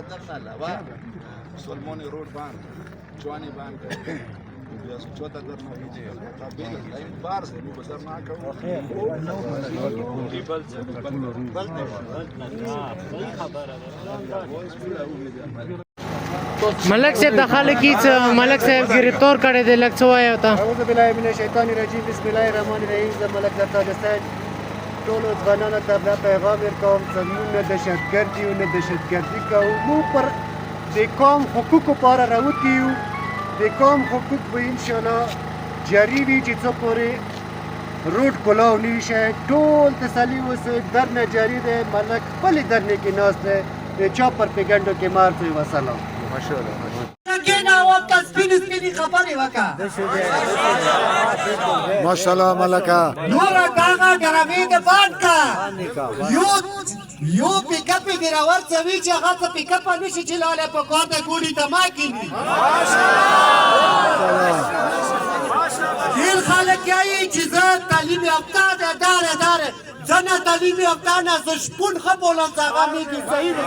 دخل va Solmoni road ban Joani ban بیا چوتا درنه ویجی قابل لاین بار سے مو بسر نا کو دی بل ملک صاحب د خلک هیڅ ملک صاحب گرفتار کړی دی لږ څه وایه ورته اعوذ بالله من الشیطان الرجیم بسم الله الرحمن الرحیم زه ملک در تاجستان ټولو ځوانانو ته دا پیغام ورکوم چې موږ نه دهشتګردي یو نه دهشتګردي کوو موږ پر د قوم حقوقو پاره راوتي یو د قوم حقوق به انشاءالله جاري وي چې څه پورې روډ کلاو نه شي ټول تسلي اوسئ درنه جاري دی ملک خپلې درنې کې ناست دی د چا پرپیګنډو کې مار دی وسلام ماشاءالله ملکا نورا کاغا گرمی د بان کا یو پیک اپ ډرایور څوي چې هغه ته پیک اپ نشي چلاله په کوټه ګوډي دما کینی ماشاءالله ډیر خلک یې چې زه تعلیم یافته ده دار ځنه تعلیم یافته نه زه شپون خپل ځای غمی کې صحیح ده